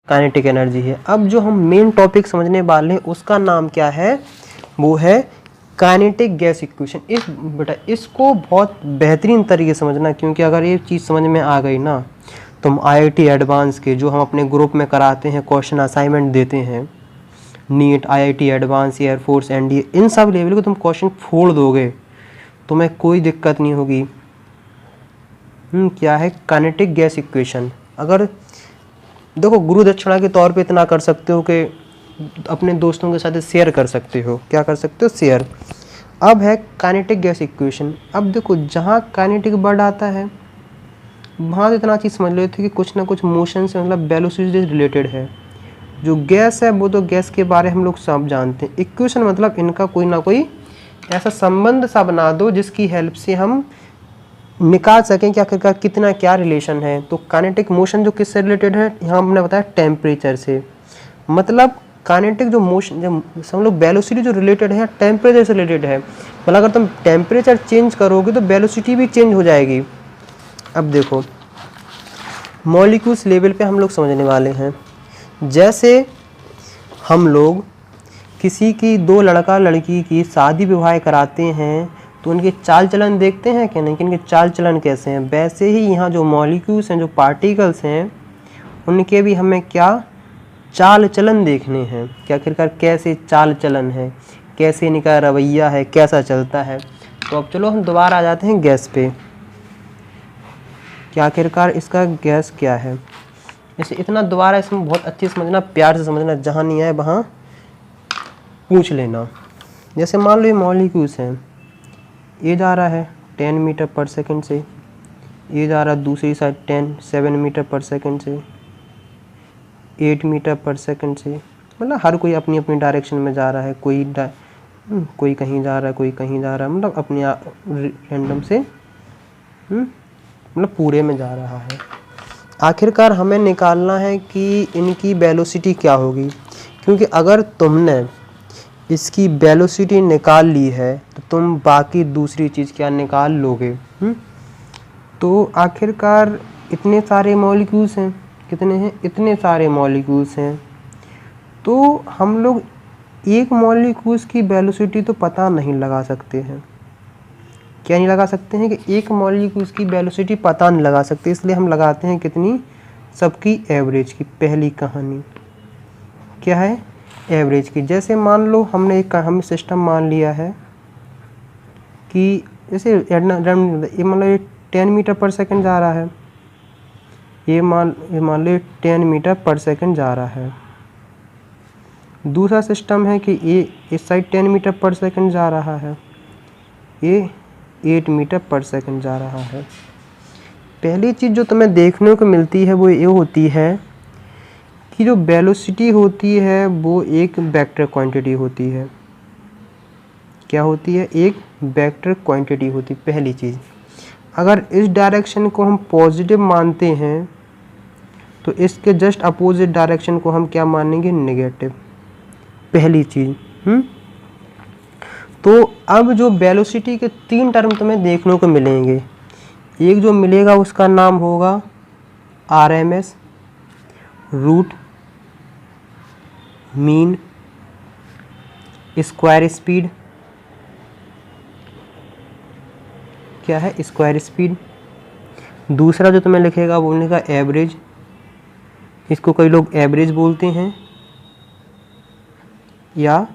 Kinetic energy है। अब जो हम मेन टॉपिक समझने वाले हैं उसका नाम क्या है, वो है काइनेटिक गैस इक्वेशन। इसको बहुत बेहतरीन तरीके से समझना, क्योंकि अगर ये चीज़ समझ में आ गई ना, तुम IIT एडवांस के जो हम अपने ग्रुप में कराते हैं, क्वेश्चन असाइनमेंट देते हैं, NEET, IIT advance, air force, NDA, इन सब लेवल को तुम क्वेश्चन फोड़ दोगे, तुम्हें कोई दिक्कत नहीं होगी। क्या है काइनेटिक गैस इक्वेशन? अगर देखो, गुरु दक्षिणा के तौर पे इतना कर सकते हो कि अपने दोस्तों के साथ शेयर कर सकते हो। क्या कर सकते हो? शेयर। अब है काइनेटिक गैस इक्वेशन। अब देखो, जहाँ काइनेटिक वर्ड आता है वहाँ से इतना चीज़ समझ लेते कि कुछ ना कुछ मोशन से, मतलब वेलोसिटी से रिलेटेड है। जो गैस है वो तो गैस के बारे हम लोग सब जानते हैं। इक्वेशन मतलब इनका कोई ना कोई ऐसा संबंध सा बना दो जिसकी हेल्प से हम निकाल सकें कि आखिरकार कितना क्या रिलेशन है। तो काइनेटिक मोशन जो किससे रिलेटेड है, यहाँ हमने बताया टेम्परेचर से। मतलब काइनेटिक जो मोशन, जब हम लोग वेलोसिटी जो रिलेटेड है टेम्परेचर से रिलेटेड है। मतलब अगर तुम टेम्परेचर चेंज करोगे तो वेलोसिटी भी चेंज हो जाएगी। अब देखो, मॉलिक्यूल्स लेवल पे हम लोग समझने वाले हैं। जैसे हम लोग किसी की, दो लड़का लड़की की शादी विवाह कराते हैं तो उनके चाल चलन देखते हैं कि नहीं, कि इनके चाल चलन कैसे हैं। वैसे ही यहाँ जो मॉलिक्यूल्स हैं, जो पार्टिकल्स हैं, उनके भी हमें क्या चाल चलन देखने हैं कि आखिरकार कैसे चाल चलन है, कैसे इनका रवैया है, कैसा चलता है। तो अब चलो हम दोबारा आ जाते हैं गैस पे कि आखिरकार इसका गैस क्या है। जैसे इतना दोबारा इसमें बहुत अच्छे से समझना, प्यार से समझना, जहाँ नहीं आए वहाँ पूछ लेना। जैसे मान लो ये मॉलिक्यूल्स हैं, ये जा रहा है 10 मीटर पर सेकंड से, ये जा रहा है दूसरी साइड 7 मीटर पर सेकंड से, 8 मीटर पर सेकंड से। मतलब हर कोई अपनी अपनी डायरेक्शन में जा रहा है। कोई कहीं जा रहा है, कोई कहीं जा रहा है, मतलब अपने रैंडम से मतलब पूरे में जा रहा है। आखिरकार हमें निकालना है कि इनकी वेलोसिटी क्या होगी, क्योंकि अगर तुमने इसकी वेलोसिटी निकाल ली है तो तुम बाकी दूसरी चीज़ क्या निकाल लोगे। तो आखिरकार इतने सारे मॉलिक्यूल्स हैं, कितने हैं, इतने सारे मॉलिक्यूल्स हैं। तो हम लोग एक मॉलिक्यूल्स की वेलोसिटी तो पता नहीं लगा सकते हैं। क्या नहीं लगा सकते हैं कि एक मॉलिक्यूल्स की वेलोसिटी पता नहीं लगा सकते, इसलिए हम लगाते हैं कितनी, सबकी एवरेज की। पहली कहानी क्या है, एवरेज की। जैसे मान लो हमने हम सिस्टम मान लिया है कि जैसे ये मान लो 10 मीटर पर सेकंड जा रहा है, ये मान लो 10 मीटर पर सेकंड जा रहा है। दूसरा सिस्टम है कि ये इस साइड 10 मीटर पर सेकंड जा रहा है, ये 8 मीटर पर सेकंड जा रहा है। पहली चीज़ जो तुम्हें देखने को मिलती है वो ये होती है कि जो वेलोसिटी होती है वो एक वेक्टर क्वांटिटी होती है। क्या होती है? एक वेक्टर क्वांटिटी होती है। पहली चीज़, अगर इस डायरेक्शन को हम पॉजिटिव मानते हैं तो इसके जस्ट अपोजिट डायरेक्शन को हम क्या मानेंगे? नेगेटिव। पहली चीज़। तो अब जो वेलोसिटी के 3 टर्म तुम्हें देखने को मिलेंगे। एक जो मिलेगा उसका नाम होगा RMS, root, mean, square speed. क्या है? Square speed. दूसरा जो तुम्हें लिखेगा वो लिखेगा एवरेज, इसको कई लोग एवरेज बोलते हैं या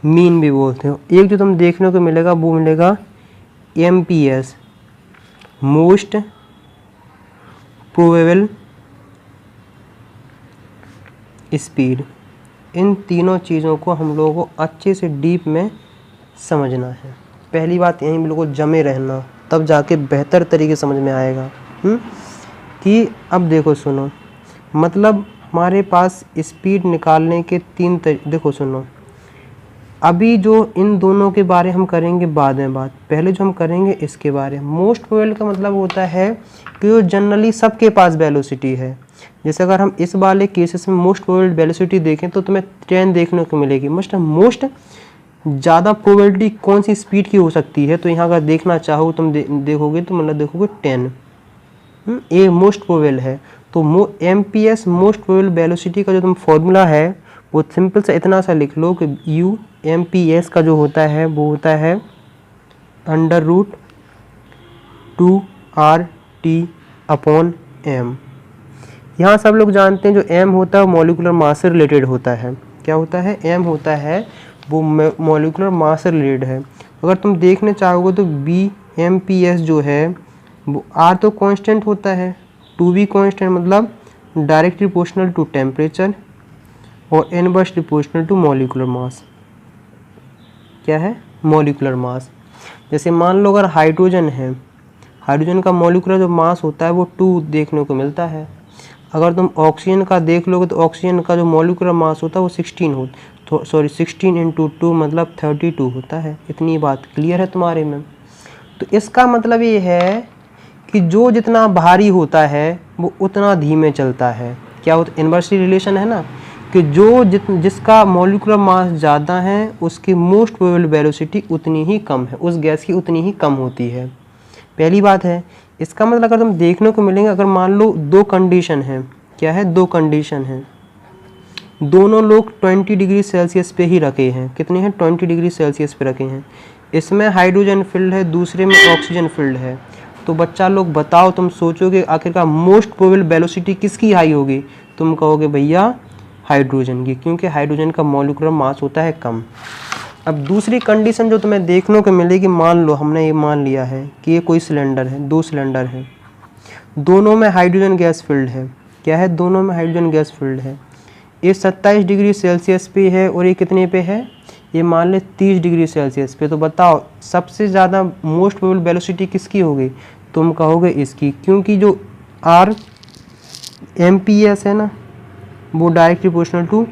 मीन भी बोलते हो। एक जो तुम देखने को मिलेगा वो मिलेगा MPS, मोस्ट प्रोबेबल स्पीड। इन तीनों चीज़ों को हम लोगों को अच्छे से डीप में समझना है। पहली बात यहीं बिल्कुल जमे रहना, तब जाके बेहतर तरीके समझ में आएगा। कि अब देखो सुनो, मतलब हमारे पास स्पीड निकालने के 3 देखो सुनो, अभी जो इन दोनों के बारे हम करेंगे बाद में बात, पहले जो हम करेंगे इसके बारे में। मोस्ट प्रोबेबल का मतलब होता है कि जो जनरली सबके पास वेलोसिटी है। जैसे अगर हम इस वाले केसेस में मोस्ट प्रोबेबल वेलोसिटी देखें तो तुम्हें 10 देखने को मिलेगी। मोस्ट ज़्यादा प्रोबेबिलिटी कौन सी स्पीड की हो सकती है, तो यहाँ अगर देखना चाहो तुम देखोगे तो मतलब देखोगे 10। ये मोस्ट प्रोबेबल है। तो MPS मोस्ट प्रोबेबल वेलोसिटी का जो तुम फॉर्मूला है वो सिंपल सा इतना सा लिख लो कि UMPS का जो होता है वो होता है √2RT/m। यहाँ सब लोग जानते हैं जो m होता है मॉलिक्यूलर मास से रिलेटेड होता है। क्या होता है? m होता है वो मॉलिक्यूलर मास से रिलेटेड है। अगर तुम देखने चाहोगे तो BMPS जो है वो R तो कांस्टेंट होता है, 2 भी कांस्टेंट, मतलब डायरेक्टली प्रोपोर्शनल टू टेम्परेचर और inverse proportional to molecular mass. क्या है? Molecular mass. जैसे मान लो अगर हाइड्रोजन है, हाइड्रोजन का मॉलिक्यूलर जो मास होता है वो 2 देखने को मिलता है। अगर तुम ऑक्सीजन का देख लोगे तो ऑक्सीजन का जो मॉलिक्यूलर मास होता है वो 16 × 2 मतलब 32 होता है। इतनी बात क्लियर है तुम्हारे में? तो इसका मतलब ये है कि जो जितना भारी होता है वो उतना धीमे चलता है। क्या होता? इन्वर्सली रिलेशन है ना, कि जो जिसका मॉलिक्यूलर मास ज़्यादा है उसकी मोस्ट प्रोबेबल वेलोसिटी उतनी ही कम है, उस गैस की उतनी ही कम होती है। पहली बात है। इसका मतलब अगर तुम देखने को मिलेंगे, अगर मान लो 2 कंडीशन है। क्या है? 2 कंडीशन है, दोनों लोग 20 डिग्री सेल्सियस पे ही रखे हैं। कितने हैं? 20 डिग्री सेल्सियस पे रखे हैं। इसमें हाइड्रोजन फील्ड है, दूसरे में ऑक्सीजन फील्ड है। तो बच्चा लोग बताओ, तुम सोचोगे आखिरकार मोस्ट प्रोबेबल वेलोसिटी किसकी हाई होगी? तुम कहोगे भैया हाइड्रोजन की, क्योंकि हाइड्रोजन का मॉलिक्यूलर मास होता है कम। अब दूसरी कंडीशन जो तुम्हें देखने को मिलेगी, मान लो हमने ये मान लिया है कि ये कोई सिलेंडर है, 2 सिलेंडर है, दोनों में हाइड्रोजन गैस फील्ड है। क्या है? दोनों में हाइड्रोजन गैस फील्ड है। ये 27 डिग्री सेल्सियस पे है और ये कितने पे है? ये मान ले 30 डिग्री सेल्सियस पे। तो बताओ सबसे ज़्यादा मोस्ट प्रोबेबल वेलोसिटी किसकी होगी? तुम कहोगे इसकी, क्योंकि जो RMPS है ना वो डायरेक्टली प्रोपोर्शनल टू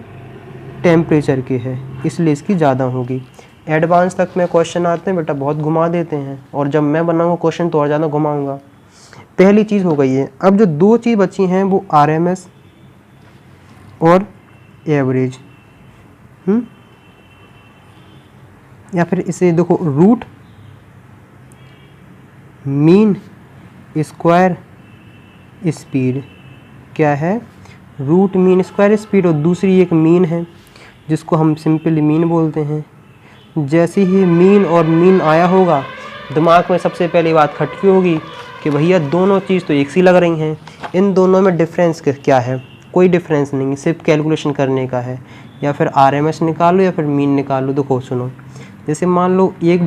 टेम्परेचर के है, इसलिए इसकी ज़्यादा होगी। एडवांस तक में क्वेश्चन आते हैं बेटा, बहुत घुमा देते हैं, और जब मैं बनाऊंगा क्वेश्चन तो और ज़्यादा घुमाऊंगा। पहली चीज़ हो गई है। अब जो 2 चीज़ बची हैं वो RMS और एवरेज। या फिर इसे देखो, रूट मीन स्क्वायर स्पीड। क्या है? रूट मीन स्क्वायर स्पीड, और दूसरी एक मीन है जिसको हम सिंपली मीन बोलते हैं। जैसे ही मीन और मीन आया होगा, दिमाग में सबसे पहली बात खटकी होगी कि भैया दोनों चीज़ तो एक सी लग रही हैं, इन दोनों में डिफरेंस क्या है? कोई डिफरेंस नहीं, सिर्फ कैलकुलेशन करने का है। या फिर RMS निकालो या फिर मीन निकालो। देखो सुनो, जैसे मान लो एक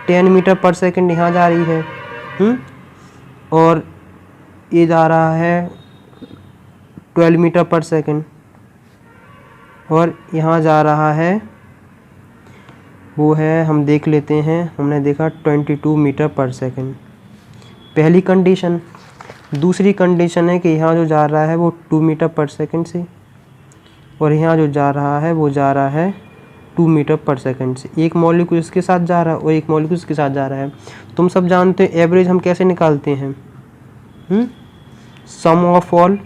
10 मीटर पर सेकंड यहाँ जा रही है, और ये जा रहा है 12 मीटर पर सेकंड, और यहाँ जा रहा है वो है, हम देख लेते हैं, हमने देखा 22 मीटर पर सेकंड। पहली कंडीशन। दूसरी कंडीशन है कि यहाँ जो जा रहा है वो 2 मीटर पर सेकंड से, और यहाँ जो जा रहा है वो जा रहा है 2 मीटर पर सेकंड से। एक मॉलिक्यूल इसके साथ जा रहा है और एक मॉलिक्यूल इसके साथ जा रहा है। तुम सब जानते हो एवरेज हम कैसे निकालते हैं? Sum of all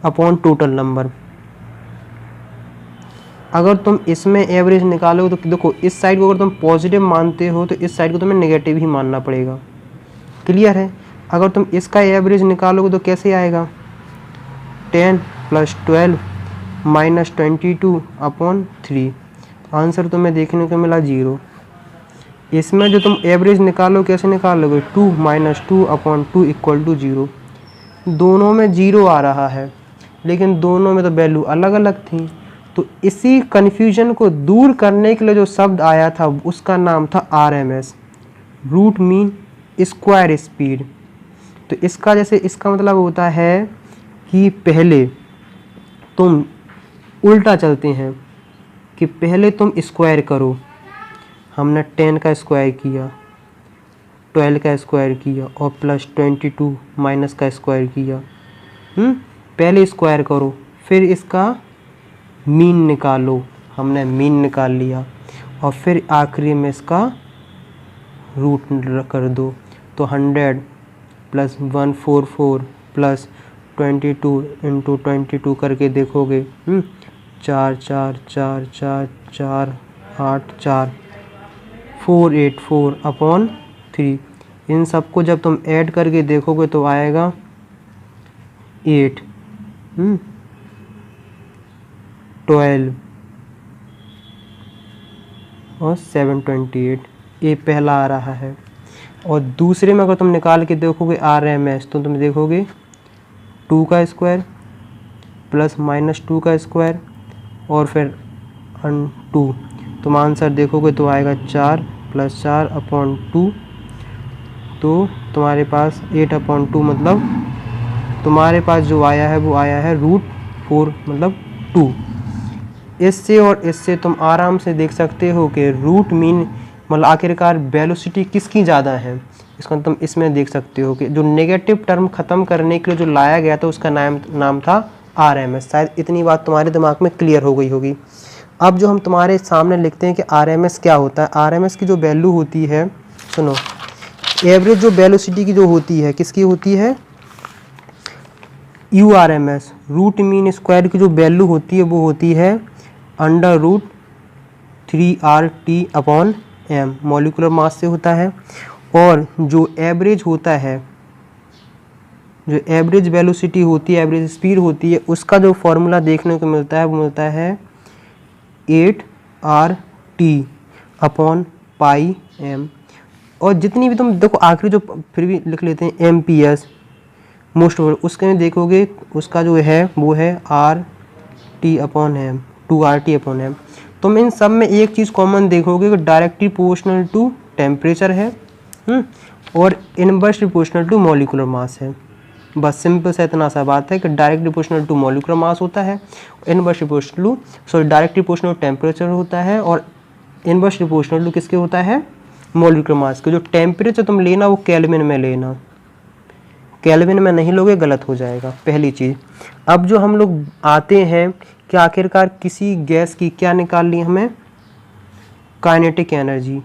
upon total number. अगर तुम इसमें एवरेज निकालोगे तो देखो, इस साइड को अगर तुम पॉजिटिव मानते हो तो इस साइड को तुम्हें नेगेटिव ही मानना पड़ेगा। क्लियर है? अगर तुम इसका एवरेज निकालोगे तो कैसे आएगा? 10 + 12 - 22/3। आंसर तुम्हें देखने को मिला 0। इसमें जो तुम एवरेज निकालो कैसे निकालोगे? 2 - 2/2 = 0। दोनों में 0 आ रहा है, लेकिन दोनों में तो वैल्यू अलग अलग थी। तो इसी कन्फ्यूजन को दूर करने के लिए जो शब्द आया था उसका नाम था RMS, root mean square speed. तो इसका जैसे इसका मतलब होता है कि पहले तुम उल्टा चलते हैं, कि पहले तुम स्क्वायर करो। हमने 10 का स्क्वायर किया, 12 का स्क्वायर किया और +22 माइनस का स्क्वायर किया। पहले स्क्वायर करो, फिर इसका मीन निकालो। हमने मीन निकाल लिया, और फिर आखिरी में इसका रूट कर दो। तो 100 + 144 + 22 × 22 करके देखोगे, 4 4 4 4 4 8 4 484/3। इन सबको जब तुम ऐड करके देखोगे तो आएगा 8, 12 और 728, ये पहला आ रहा है। और दूसरे में अगर तुम निकाल के देखोगे RMS तो तुम देखोगे 2 का स्क्वायर प्लस माइनस 2 का स्क्वायर और फिर 2, तुम आंसर देखोगे तो आएगा 4 + 4 अपॉन 2, तो तुम्हारे पास 8/2 मतलब तुम्हारे पास जो आया है वो आया है √4 मतलब 2। इससे और इससे तुम आराम से देख सकते हो कि रूट मीन मतलब आखिरकार वेलोसिटी किसकी ज़्यादा है। इसको तुम इसमें देख सकते हो कि जो नेगेटिव टर्म ख़त्म करने के लिए जो लाया गया था उसका नाम था RMS। शायद इतनी बात तुम्हारे दिमाग में क्लियर हो गई होगी। अब जो हम तुम्हारे सामने लिखते हैं कि RMS क्या होता है। RMS की जो वैल्यू होती है, सुनो, एवरेज जो वेलोसिटी की जो होती है किसकी होती है, URMS रूट मीन स्क्वायर की जो वैल्यू होती है वो होती है √3RT/m, मॉलिक्यूलर मास से होता है। और जो एवरेज होता है, जो एवरेज वेलोसिटी होती है, एवरेज स्पीड होती है, उसका जो फॉर्मूला देखने को मिलता है वो मिलता है 8RT/πm। और जितनी भी तुम देखो आखिरी जो फिर भी लिख लेते हैं MPS मोस्ट ओवर, उसके में देखोगे उसका जो है वो है RT/m, 2RT/m। तुम इन सब में एक चीज़ कॉमन देखोगे कि डायरेक्टली प्रोपोर्शनल टू टेम्परेचर है और inverse proportional to molecular mass है। बस सिंपल सा इतना सा बात है कि direct proportional to molecular mass होता है, inverse proportional to direct proportional to temperature होता है और इनवर्स प्रोपोर्शनल टू किसके होता है, मॉलिक्यूलर मास के। जो टेम्परेचर तुम लेना वो केल्विन में लेना, केल्विन में नहीं लोगे गलत हो जाएगा, पहली चीज़। अब जो हम लोग आते हैं कि आखिरकार किसी गैस की क्या निकालनी हमें, काइनेटिक एनर्जी।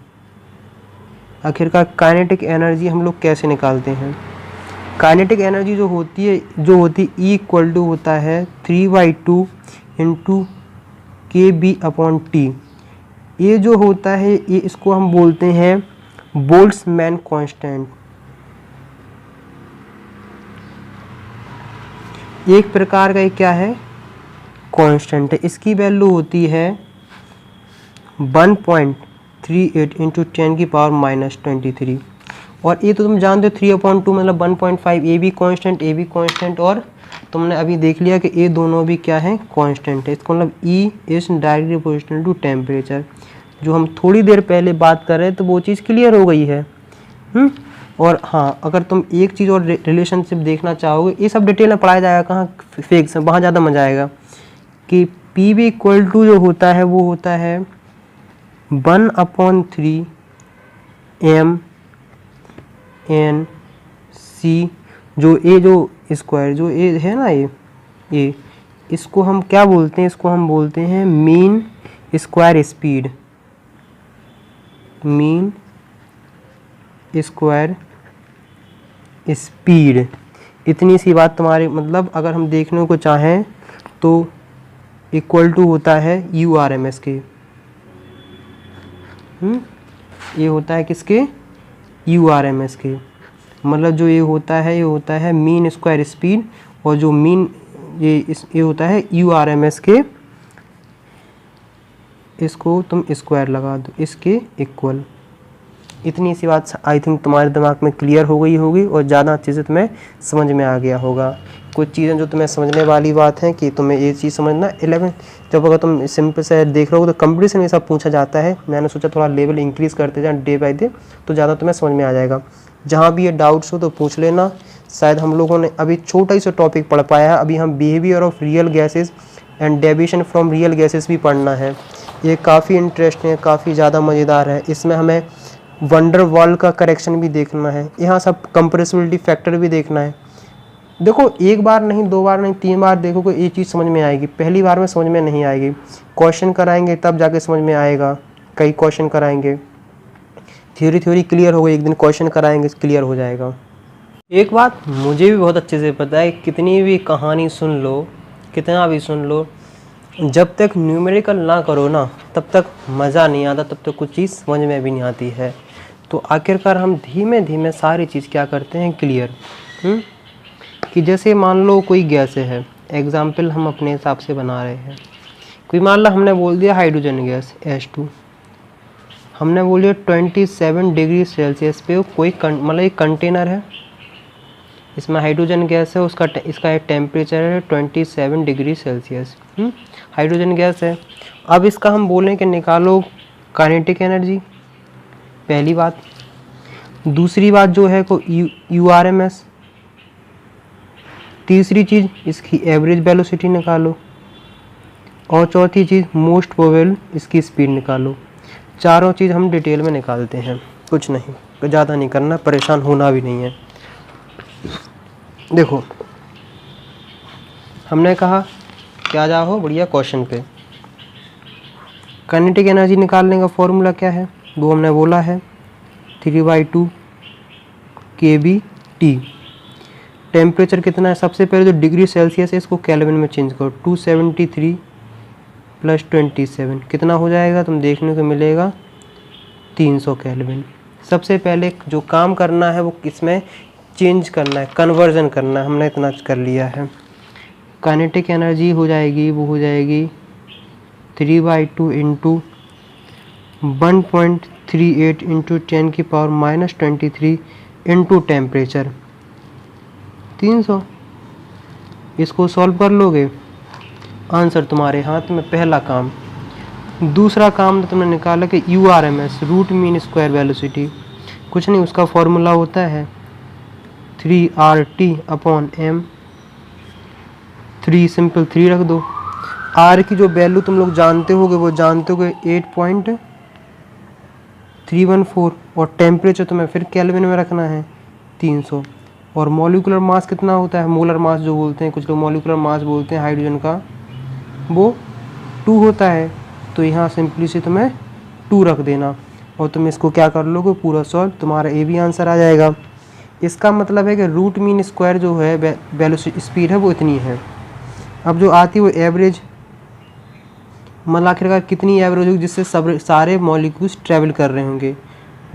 आखिरकार काइनेटिक एनर्जी हम लोग कैसे निकालते हैं। काइनेटिक एनर्जी जो होती है E = होता है 3/2 × kB/T। ये जो होता है ये इसको हम बोलते हैं बोल्ट्जमैन कांस्टेंट। एक प्रकार का ये क्या है, कांस्टेंट है। इसकी वैल्यू होती है 1.38 × 10⁻⁻23। और ये तो तुम जानते हो 3/2 मतलब 1.5, ये भी कांस्टेंट और तुमने अभी देख लिया कि ये दोनों भी क्या है, कांस्टेंट है। इसका मतलब E is directly proportional to temperature. जो हम थोड़ी देर पहले बात कर रहे हैं तो वो चीज़ क्लियर हो गई है। और हाँ, अगर तुम एक चीज़ और रिलेशनशिप देखना चाहोगे, ये सब डिटेल में पढ़ाया जाएगा कहाँ, फिजिक्स में, वहाँ ज़्यादा मजा आएगा। कि PV = जो होता है वो होता है 1/3 mNc, जो ए जो स्क्वायर जो ए है ना, ये इसको हम क्या बोलते हैं, इसको हम बोलते हैं mean square speed, mean square speed. इतनी सी बात तुम्हारी, मतलब अगर हम देखने को चाहें तो इक्वल टू होता है URMS के। ये होता है किसके, URMS के। मतलब जो ये होता है मीन स्क्वायर स्पीड, और जो मीन ये होता है URMS के। इसको तुम स्क्वायर लगा दो इसके इक्वल। इतनी सी बात आई थिंक तुम्हारे दिमाग में क्लियर हो गई होगी और ज़्यादा अच्छे से तुम्हें समझ में आ गया होगा। कुछ चीज़ें जो तुम्हें समझने वाली बात है कि तुम्हें ये चीज़ समझना 11 जब अगर तुम सिंपल से देख रहे हो तो कंपटीशन ये सब पूछा जाता है। मैंने सोचा थोड़ा लेवल इंक्रीज़ करते जाए डे बाई डे, तो ज़्यादा तुम्हें समझ में आ जाएगा। जहाँ भी ये डाउट्स हो तो पूछ लेना। शायद हम लोगों ने अभी छोटा ही सा टॉपिक पढ़ पाया है। अभी हम behaviour of real gases and deviation from real gases भी पढ़ना है। ये काफ़ी इंटरेस्टिंग है, काफ़ी ज़्यादा मज़ेदार है। इसमें हमें वंडर वॉल का करेक्शन भी देखना है, यहाँ सब कंप्रेसिबिलिटी फैक्टर भी देखना है। देखो एक बार नहीं, 2 बार नहीं, 3 बार देखोगे ये चीज़ समझ में आएगी। पहली बार में समझ में नहीं आएगी, क्वेश्चन कराएंगे तब जाके समझ में आएगा। कई क्वेश्चन कराएंगे, थ्योरी क्लियर हो गई, एक दिन क्वेश्चन कराएंगे क्लियर हो जाएगा। एक बात मुझे भी बहुत अच्छे से पता है, कितनी भी कहानी सुन लो, कितना भी सुन लो, जब तक न्यूमेरिकल ना करो ना तब तक मज़ा नहीं आता, तब तक कुछ चीज़ समझ में भी नहीं आती है। तो आखिरकार हम धीमे धीमे सारी चीज़ क्या करते हैं, क्लियर। कि जैसे मान लो कोई गैस है, एग्जाम्पल हम अपने हिसाब से बना रहे हैं, कोई मान लो हमने बोल दिया हाइड्रोजन गैस H2, हमने बोल दिया 27 डिग्री सेल्सियस पे कोई मतलब एक कंटेनर है, इसमें हाइड्रोजन गैस है, इसका एक टेम्परेचर है 27 डिग्री सेल्सियस। हाइड्रोजन गैस है। अब इसका हम बोलें कि निकालो काइनेटिक एनर्जी, पहली बात। दूसरी बात जो है को URMS, तीसरी चीज़ इसकी एवरेज वेलोसिटी निकालो, और चौथी चीज़ मोस्ट प्रोबेबल इसकी स्पीड निकालो। चारों चीज़ हम डिटेल में निकालते हैं, कुछ नहीं, ज़्यादा नहीं करना, परेशान होना भी नहीं है। देखो हमने कहा क्या जाओ बढ़िया क्वेश्चन पे, काइनेटिक एनर्जी निकालने का फॉर्मूला क्या है, वो हमने बोला है 3/2 kBT। टेम्परेचर कितना है, सबसे पहले जो डिग्री सेल्सियस है इसको केल्विन में चेंज करो, 273 + 27 कितना हो जाएगा, तुम देखने को मिलेगा 300 केल्विन। सबसे पहले जो काम करना है वो किसमें चेंज करना है, कन्वर्जन करना है, हमने इतना कर लिया है। काइनेटिक एनर्जी हो जाएगी, वो हो जाएगी 3/2 × 1.38 × 10⁻³ × टेम्परेचर 300। इसको सॉल्व कर लोगे, आंसर तुम्हारे हाथ में, पहला काम। दूसरा काम तो तुमने निकाला कि URMS, root mean square velocity, कुछ नहीं, उसका फॉर्मूला होता है 3RT/m। 3 सिंपल 3 रख दो। R की जो वैल्यू तुम लोग जानते होगे वो जानते होगे 8.314, और टेम्परेचर तुम्हें फिर केल्विन में रखना है 300। और मॉलिक्यूलर मास कितना होता है, मोलर मास जो बोलते हैं, कुछ लोग मॉलिक्यूलर मास बोलते हैं हाइड्रोजन का, वो 2 होता है। तो यहाँ सिंपली से तुम्हें 2 रख देना, और तुम इसको क्या कर लोगे पूरा सॉल्व, तुम्हारा ए भी आंसर आ जाएगा। इसका मतलब है कि रूट मीन स्क्वायर जो है वेलोसिटी स्पीड है वो इतनी है। अब जो आती है वो एवरेज, मतलब आखिरकार कितनी एवरेज होगी जिससे सब सारे मॉलिक्यूल्स ट्रैवल कर रहे होंगे,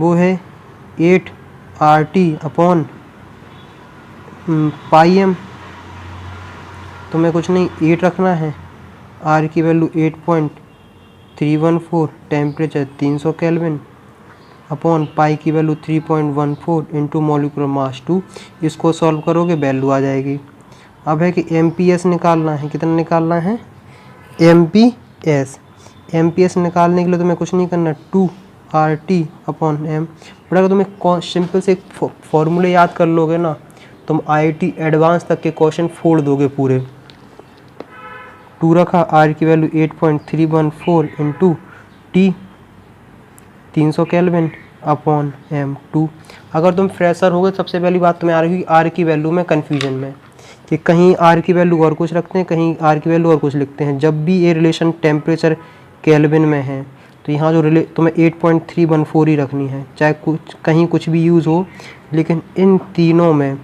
वो है 8RT/πm। तुम्हें कुछ नहीं 8 रखना है, R की value 8.314, temperature 300 kelvin, upon pi की वैल्यू 3.14 × मॉलिक्यूलर मास 2। इसको सॉल्व करोगे वैल्यू आ जाएगी। अब है कि MPS निकालना है, कितना निकालना है MPS निकालने के लिए तुम्हें कुछ नहीं करना, 2RT/m। बट अगर तुम्हें सिंपल से एक फॉर्मूले याद कर लोगे ना, तुम IIT एडवांस तक के क्वेश्चन फोड़ दोगे पूरे। 2 रखा, R की value 8.314 × T 300 kelvin upon m2। अगर तुम फ्रेशर हो गए, सबसे पहली बात तुम्हें आ रही R की वैल्यू में कन्फ्यूजन में, कि कहीं R की वैल्यू और कुछ रखते हैं, कहीं R की वैल्यू और कुछ लिखते हैं। जब भी ये रिलेशन टेम्परेचर केल्विन में है तो यहाँ जो तुम्हें 8.314 ही रखनी है, चाहे कहीं कुछ भी यूज़ हो, लेकिन इन तीनों में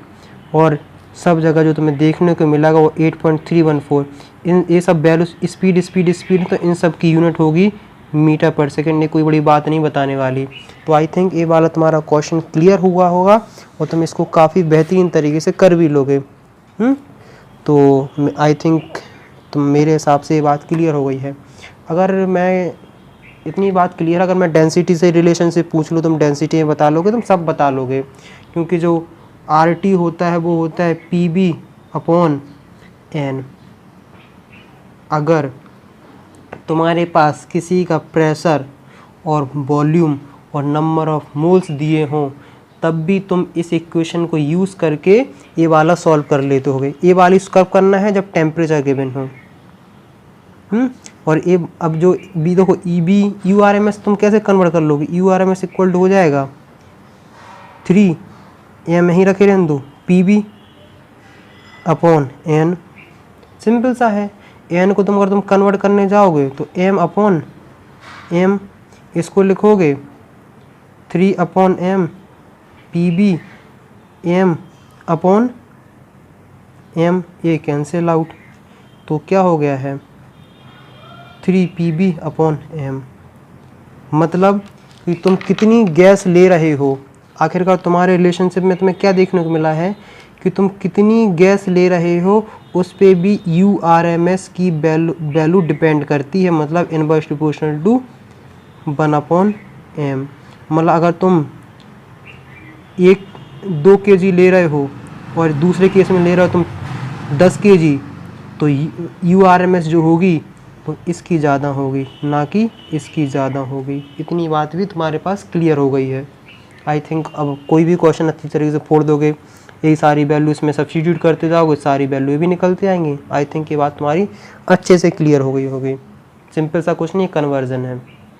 और सब जगह जो तुम्हें देखने को मिलेगा वो 8.314। इन ये सब वैल्यू स्पीड तो इन सब की यूनिट होगी मीटर पर सेकेंड। ये कोई बड़ी बात नहीं बताने वाली। तो आई थिंक ये वाला तुम्हारा क्वेश्चन क्लियर हुआ होगा और तुम इसको काफ़ी बेहतरीन तरीके से कर भी लोगे। तो आई थिंक तुम मेरे हिसाब से ये बात क्लियर हो गई है। अगर मैं इतनी बात क्लियर, अगर मैं डेंसिटी से रिलेशन से पूछ लूँ, तुम डेंसिटी में बता लोगे, तुम सब बता लोगे, क्योंकि जो RT होता है वो होता है PB/N। अगर तुम्हारे पास किसी का प्रेशर और वॉल्यूम और नंबर ऑफ मोल्स दिए हों, तब भी तुम इस इक्वेशन को यूज़ करके ये वाला सॉल्व कर लेते होगे। ये वाली कब करना है, जब टेम्परेचर गिवन हो। और ये अब जो बी देखो EB URMS तुम कैसे कन्वर्ट कर लोगे, URMS इक्वल टू हो जाएगा 3m ही रखे रहने दो PB/N। सिंपल सा है। n को अगर तुम कन्वर्ट करने जाओगे तो m/m, इसको लिखोगे 3/m PB/m, ये कैंसिल आउट, तो क्या हो गया है 3 PB/m। मतलब कि तुम कितनी गैस ले रहे हो। आखिरकार तुम्हारे रिलेशनशिप में तुम्हें क्या देखने को मिला है कि तुम कितनी गैस ले रहे हो उस पे भी URMS की वैल्यू डिपेंड करती है, मतलब इनवर्स प्रोपोर्शनल टू 1/m। मतलब अगर तुम 2 kg ले रहे हो और दूसरे केस में ले रहे हो तुम 10 kg, तो URMS जो होगी तो इसकी ज़्यादा होगी, ना कि इसकी ज़्यादा होगी। इतनी बात भी तुम्हारे पास क्लियर हो गई है। आई थिंक अब कोई भी क्वेश्चन अच्छी तरीके से फोड़ दोगे, यही सारी वैल्यू इसमें सब्स्टिट्यूट करते जाओगे, सारी वैल्यू भी निकलते आएंगी। आई थिंक ये बात तुम्हारी अच्छे से क्लियर हो गई होगी। सिंपल सा कुछ नहीं, कन्वर्जन है।